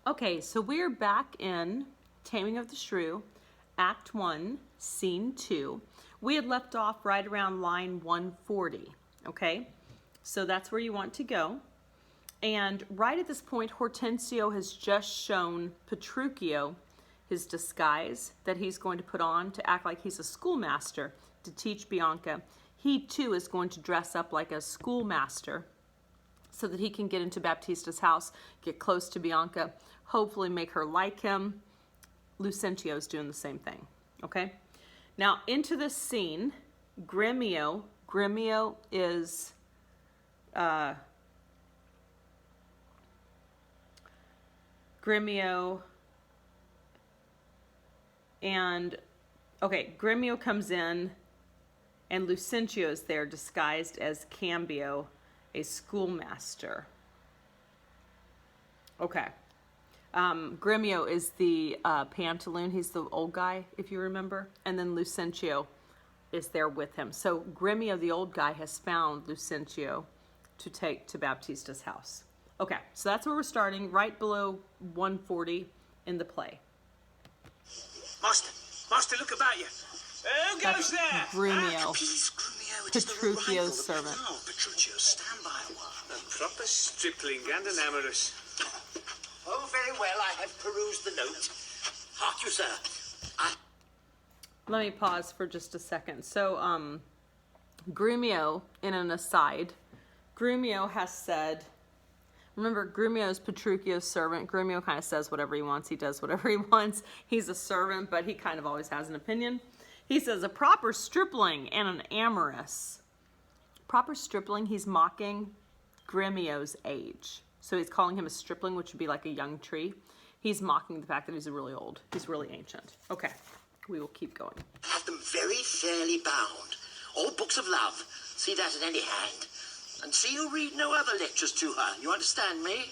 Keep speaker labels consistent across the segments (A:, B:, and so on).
A: Okay, so we're back in Taming of the Shrew, Act 1, Scene 2. We had left off right around line 140, okay? So that's where you want to go. And right at this point, Hortensio has just shown Petruchio his disguise that he's going to put on to act like he's a schoolmaster to teach Bianca. He too is going to dress up like a schoolmaster so that he can get into Baptista's house, get close to Bianca, hopefully make her like him. Lucentio's doing the same thing, okay? Now, into this scene, Gremio is, Gremio comes in, and Lucentio is there disguised as Cambio, a schoolmaster. Okay. Gremio is the pantaloon. He's the old guy, if you remember. And then Lucentio is there with him. So Gremio, the old guy, has found Lucentio to take to Baptista's house. Okay, so that's where we're starting, right below 140 in the play.
B: Master, look about you. Who goes there?
A: Gremio.
C: Peace, Gremio. It
A: Petruchio's
C: is the arrival of
A: servant.
C: the- Oh, Petruchio, stand by a while.
B: A proper stripling and an amorous.
C: Oh, very well. I have perused the note. Hark you, sir.
A: Let me pause for just a second. So, Gremio, in an aside, Gremio has said, remember, Gremio is Petruchio's servant. Gremio kind of says whatever he wants. He does whatever he wants. He's a servant, but he kind of always has an opinion. He says, a proper stripling and an amorous. Proper stripling, he's mocking Gremio's age. So he's calling him a stripling, which would be like a young tree. He's mocking the fact that he's really old. He's really ancient. Okay, we will keep going.
C: Have them very fairly bound. All books of love. See that at any hand. And see you read no other lectures to her. You understand me?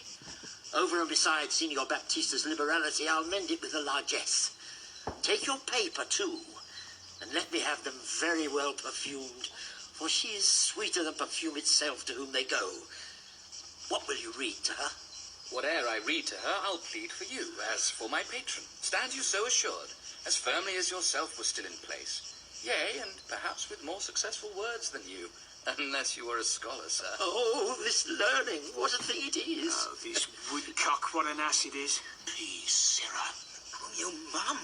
C: Over and besides Signor Baptista's liberality, I'll mend it with a largesse. Take your paper, too, and let me have them very well perfumed, for she is sweeter than perfume itself to whom they go. What will you read to her?
D: Whate'er I read to her, I'll plead for you, as for my patron. Stand you so assured, as firmly as yourself was still in place. Yea, and perhaps with more successful words than you, unless you were a scholar, sir.
C: Oh, this learning, what a thing it is.
B: Oh, this woodcock, what an ass it is.
C: Please, Sarah. Oh, you mum.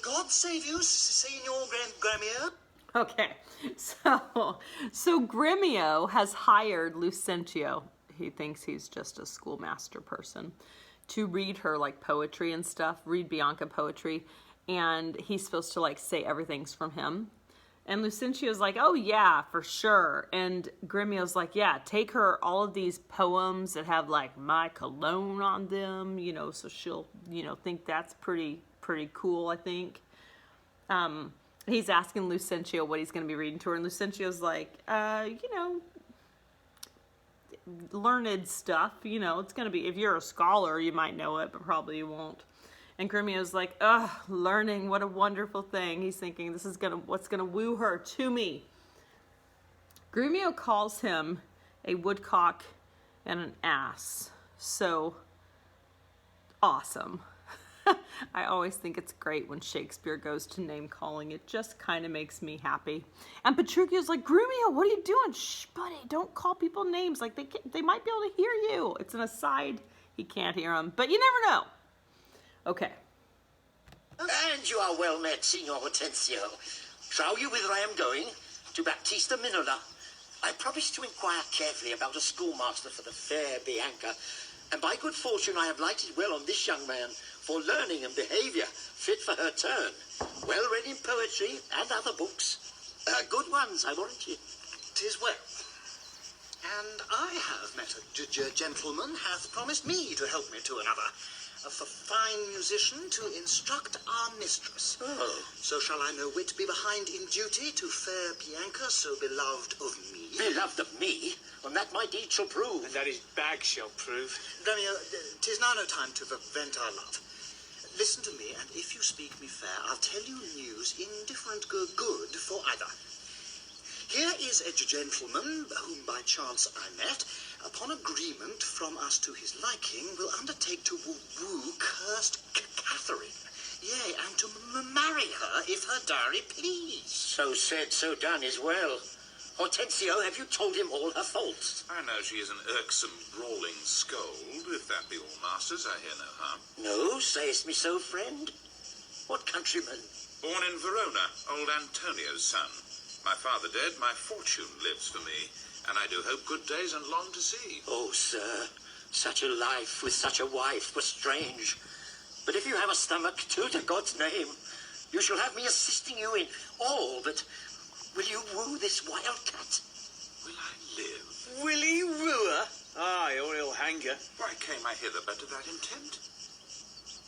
C: God save you, Signor Gremio.
A: Okay, so Gremio has hired Lucentio. He thinks he's just a schoolmaster person to read her like poetry and stuff, read Bianca poetry, and he's supposed to like say everything's from him. And Lucentio's like, oh yeah, for sure. And Gremio's like, yeah, take her all of these poems that have like my cologne on them, you know, so she'll, you know, think that's pretty cool, I think. He's asking Lucentio what he's going to be reading to her, and Lucentio's like, you know, learned stuff, you know, it's going to be, if you're a scholar, you might know it, but probably you won't. And Gremio's like, ugh, learning, what a wonderful thing. He's thinking, this is what's going to woo her to me. Gremio calls him a woodcock and an ass. So, awesome. I always think it's great when Shakespeare goes to name calling. It just kind of makes me happy. And Petruchio's like, Gremio, what are you doing? Shh, buddy, don't call people names. Like, they might be able to hear you. It's an aside. He can't hear them, but you never know. Okay.
C: And you are well met, Signor Hortensio. Trow you whither I am going? To Baptista Minola. I promised to inquire carefully about a schoolmaster for the fair Bianca, and by good fortune I have lighted well on this young man, for learning and behaviour, fit for her turn. Well read in poetry and other books. Good ones, I warrant you.
E: 'Tis well. And I have met a gentleman hath promised me to help me to another. A fine musician to instruct our mistress.
C: Oh.
E: So shall I no whit be behind in duty to fair Bianca, so beloved of me.
C: Beloved of me, and that my deed shall prove.
B: And that his bag shall prove.
E: Gremio, 'tis now no time to vent our love. Listen to me, and if you speak me fair, I'll tell you news indifferent good for either. Here is a gentleman whom by chance I met, upon agreement from us to his liking, will undertake to woo cursed Catherine. Yea, and to marry her if her dowry please.
C: So said, so done is well. Hortensio, have you told him all her faults?
F: I know she is an irksome, brawling scold. If that be all, masters, I hear no harm.
C: No, sayest me so, friend? What countryman?
F: Born in Verona, old Antonio's son. My father dead, my fortune lives for me, and I do hope good days and long to see.
C: Oh, sir, such a life with such a wife was strange. But if you have a stomach, to God's name, you shall have me assisting you in all, but will you woo this wildcat?
F: Will I live?
B: Will he woo her? Aye, or he'll hang her.
F: Why came I hither but to that intent?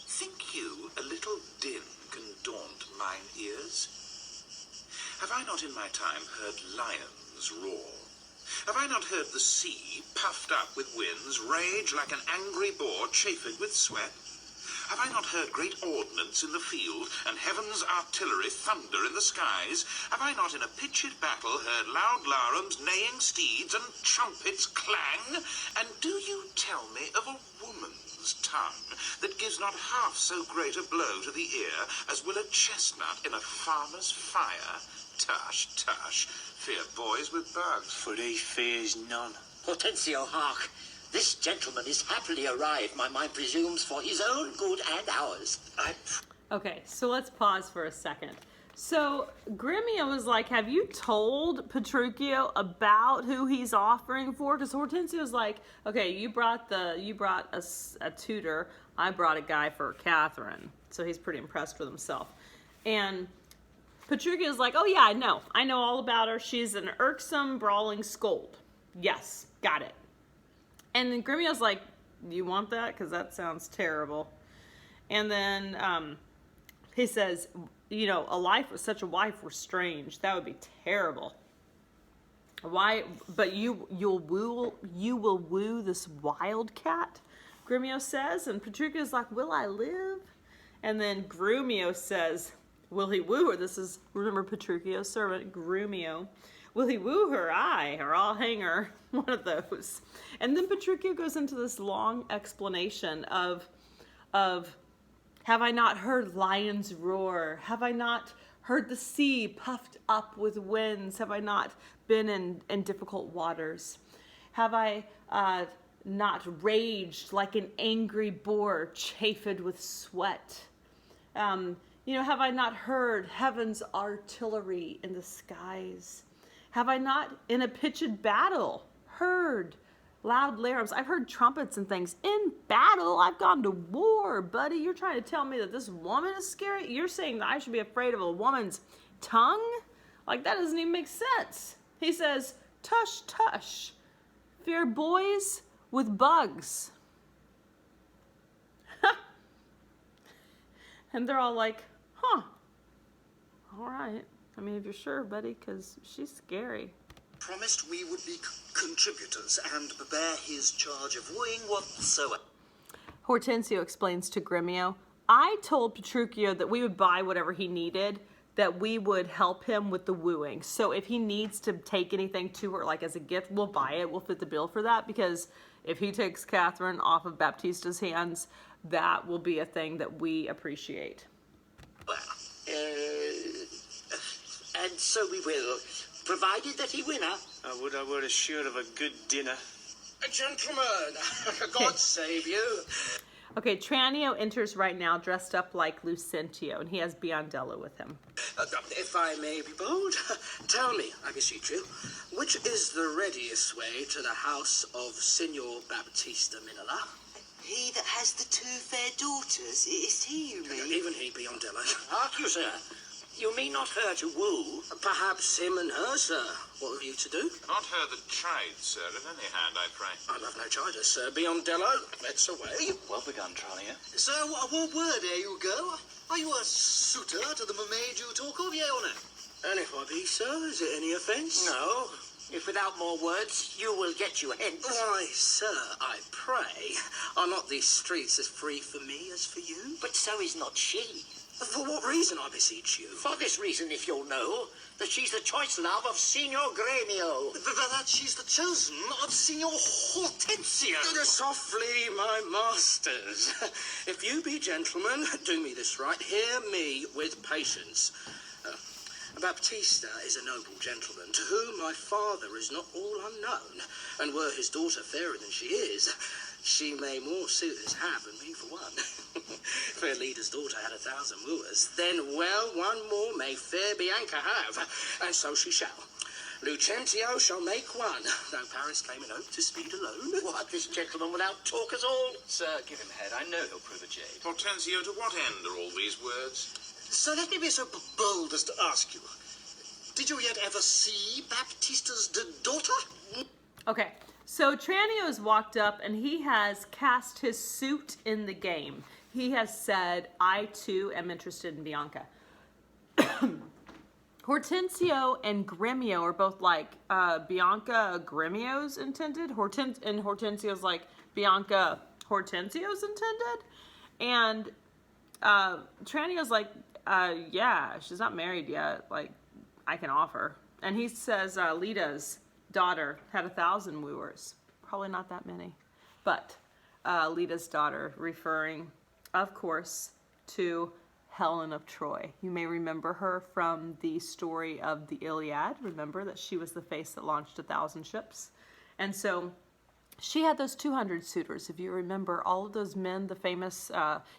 F: Think you a little din can daunt mine ears? Have I not in my time heard lions roar? Have I not heard the sea, puffed up with winds, rage like an angry boar chafed with sweat? Have I not heard great ordnance in the field, and heaven's artillery thunder in the skies? Have I not in a pitched battle heard loud larums, neighing steeds, and trumpets clang? And do you tell me of a woman's tongue that gives not half so great a blow to the ear as will a chestnut in a farmer's fire? Tush, tush, fear boys with bugs.
B: For he fears none.
C: Hortensio, hark. This gentleman is happily arrived, my mind presumes, for his own good and ours.
A: Okay, so let's pause for a second. So Gremio was like, have you told Petruchio about who he's offering for? Because Hortensio's like, okay, you brought a tutor, I brought a guy for Catherine. So he's pretty impressed with himself. And Petruchio's like, oh yeah, I know all about her. She's an irksome, brawling scold. Yes, got it. And then Gremio's like, you want that? Because that sounds terrible. And then he says, you know, a life with such a wife were strange. That would be terrible. Why? But you will woo this wildcat, Gremio says. And Petruchio's like, will I live? And then Grumio says, will he woo her? This is, remember, Petruchio's servant, Grumio. Will he woo her? Aye, or I'll hang her. One of those. And then Petruchio goes into this long explanation of have I not heard lions roar? Have I not heard the sea puffed up with winds? Have I not been in difficult waters? Have I not raged like an angry boar chafed with sweat? Have I not heard heaven's artillery in the skies? Have I not, in a pitched battle, heard loud larums? I've heard trumpets and things. In battle, I've gone to war, buddy. You're trying to tell me that this woman is scary? You're saying that I should be afraid of a woman's tongue? Like, that doesn't even make sense. He says, tush, tush. Fear boys with bugs. And they're all like, huh. All right. I mean, if you're sure, buddy, because she's scary.
E: Promised we would be contributors and bear his charge of wooing whatsoever.
A: Hortensio explains to Gremio, I told Petruchio that we would buy whatever he needed, that we would help him with the wooing. So if he needs to take anything to her, like as a gift, we'll buy it. We'll fit the bill for that, because if he takes Catherine off of Baptista's hands, that will be a thing that we appreciate.
C: Well, and so we will, provided that he win her.
B: I would assure of a good dinner.
E: Gentlemen, God save you.
A: Okay, Tranio enters right now dressed up like Lucentio, and he has Biondello with him.
E: If I may be bold, tell me, I beseech you, which is the readiest way to the house of Signor Baptista Minola?
G: He that has the two fair daughters, is he, you mean?
E: Even he, Biondello.
C: Hark you, sir. You mean not her to woo?
E: Perhaps him and her, sir. What have you to do?
F: Not her that tried, sir, in any hand, I pray.
E: I love no chiders, sir. Biondello, let's away.
D: Well begun, Tranio.
E: Sir, what word ere you go? Are you a suitor to the maid you talk of, yea or no? And if I be, sir, is it any offence?
C: No. If without more words, you will get you hence.
E: Why, sir, I pray, are not these streets as free for me as for you?
C: But so is not she. For what reason, I beseech you? For this reason, if you'll know, that she's the choice love of Signor Gremio.
E: That she's the chosen of Signor Hortensio.
C: Softly, my masters. If you be gentlemen, do me this right. Hear me with patience. Baptista is a noble gentleman, to whom my father is not all unknown, and were his daughter fairer than she is, she may more suit his hand than me for one. Fair leader's daughter had 1,000 wooers, then well one more may fair Bianca have, and so she shall. Lucentio shall make one, though Paris came in hope to speed alone. What, this gentleman without talk at all?
D: Sir, give him head. I know he'll prove a jade.
F: Hortensio, to what end are all these words?
E: So let me be so bold as to ask you, did you yet ever see Baptista's daughter?
A: Okay, so Tranio's walked up and he has cast his suit in the game. He has said, I too am interested in Bianca. Hortensio and Gremio are both like, Bianca Gremio's intended. And Hortensio's like, Bianca Hortensio's intended. And Tranio's like, yeah, she's not married yet. Like, I can offer. And he says Lida's daughter had 1,000 wooers. Probably not that many. But Lida's daughter, referring, of course, to Helen of Troy. You may remember her from the story of the Iliad. Remember that she was the face that launched 1,000 ships. And so she had those 200 suitors. If you remember, all of those men, the famous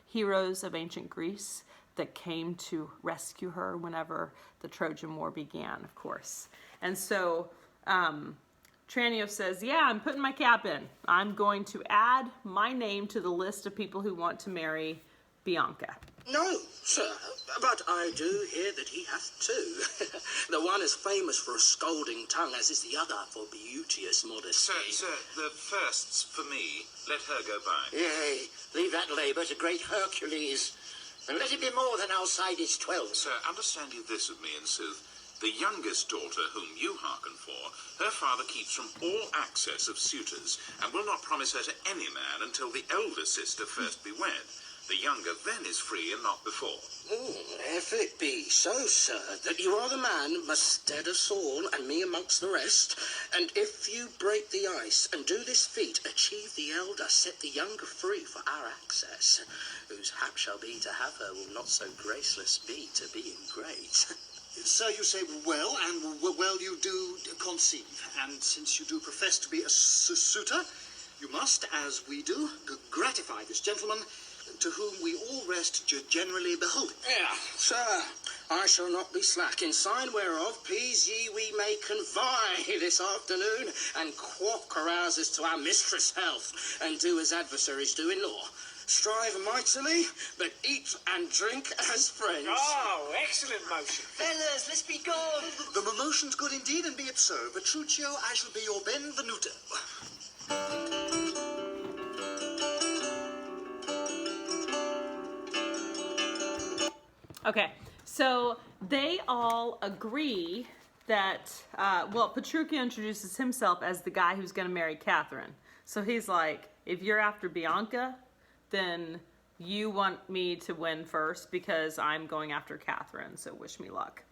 A: heroes of ancient Greece that came to rescue her whenever the Trojan War began, of course. And so Tranio says, yeah, I'm putting my cap in. I'm going to add my name to the list of people who want to marry Bianca.
C: No, sir, but I do hear that he hath two. The one is famous for a scolding tongue, as is the other for beauteous modesty.
F: Sir, the first's for me. Let her go by.
C: Yea, leave that labour to great Hercules, and let it be more than outside its 12.
F: Sir, understand you this of me in sooth. The youngest daughter whom you hearken for, her father keeps from all access of suitors, and will not promise her to any man until the elder sister first be wed. The younger then is free, and not before.
C: If it be so, sir, that you are the man must stead us all, and me amongst the rest, and if you break the ice and do this feat, achieve the elder, set the younger free for our access, whose hap shall be to have her will not so graceless be to being great.
E: Sir, you say well, and well you do conceive, and since you do profess to be a suitor, you must, as we do, gratify this gentleman, to whom we all rest generally beholding.
C: Yeah, sir, I shall not be slack, in sign whereof, please ye we may convoy this afternoon, and quaff carouses to our mistress' health, and do as adversaries do in law. Strive mightily, but eat and drink as friends.
B: Oh, excellent motion.
G: Fellas, let's be gone.
E: The motion's good indeed, and be it so. Petruchio, I shall be your benvenuto.
A: Okay, so they all agree that, Petruchio introduces himself as the guy who's going to marry Catherine. So he's like, if you're after Bianca, then you want me to win first because I'm going after Catherine, so wish me luck.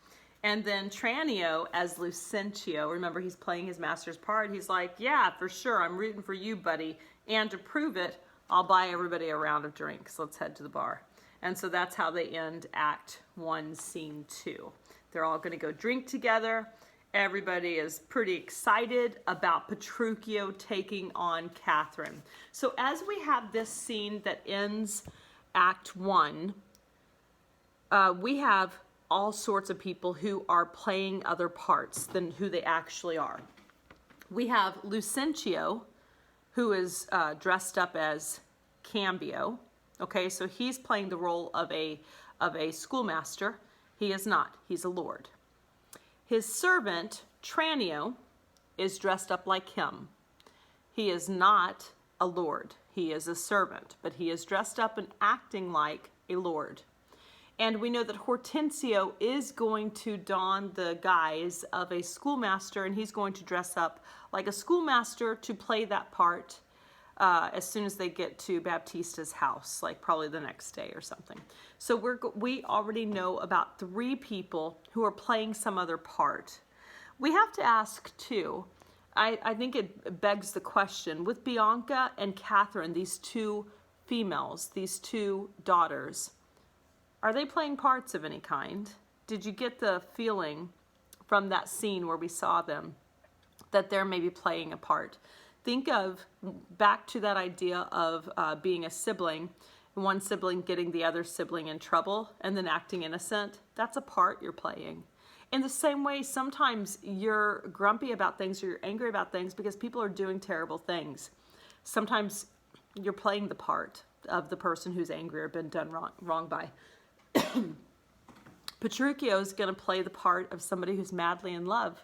A: And then Tranio as Lucentio, remember he's playing his master's part, he's like, yeah, for sure, I'm rooting for you, buddy. And to prove it, I'll buy everybody a round of drinks. Let's head to the bar. And so that's how they end Act 1, Scene 2. They're all going to go drink together. Everybody is pretty excited about Petruchio taking on Catherine. So as we have this scene that ends Act 1, we have all sorts of people who are playing other parts than who they actually are. We have Lucentio, who is dressed up as Cambio. Okay, so he's playing the role of a schoolmaster. He is not. He's a lord. His servant, Tranio, is dressed up like him. He is not a lord. He is a servant, but he is dressed up and acting like a lord. And we know that Hortensio is going to don the guise of a schoolmaster, and he's going to dress up like a schoolmaster to play that part as soon as they get to Baptista's house, like probably the next day or something. So we already know about 3 people who are playing some other part. We have to ask too, I think it begs the question, with Bianca and Catherine, these 2 females, these 2 daughters, are they playing parts of any kind? Did you get the feeling from that scene where we saw them that they're maybe playing a part? Think of back to that idea of being a sibling, one sibling getting the other sibling in trouble and then acting innocent. That's a part you're playing. In the same way, sometimes you're grumpy about things or you're angry about things because people are doing terrible things. Sometimes you're playing the part of the person who's angry or been done wrong by. Petruchio is going to play the part of somebody who's madly in love.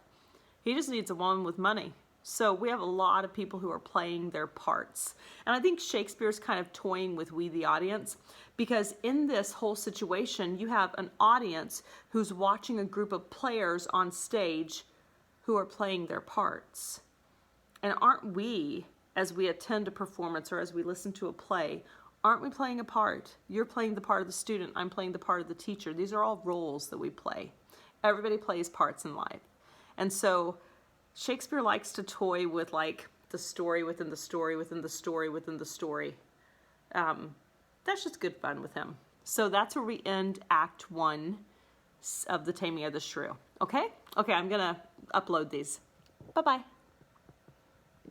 A: He just needs a woman with money. So we have a lot of people who are playing their parts. And I think Shakespeare's kind of toying with we the audience, because in this whole situation, you have an audience who's watching a group of players on stage who are playing their parts. And aren't we, as we attend a performance or as we listen to a play, aren't we playing a part? You're playing the part of the student, I'm playing the part of the teacher. These are all roles that we play. Everybody plays parts in life. And so Shakespeare likes to toy with like the story within the story within the story within the story. That's just good fun with him. So that's where we end Act 1 of The Taming of the Shrew. Okay? Okay, I'm gonna upload these. Bye-bye.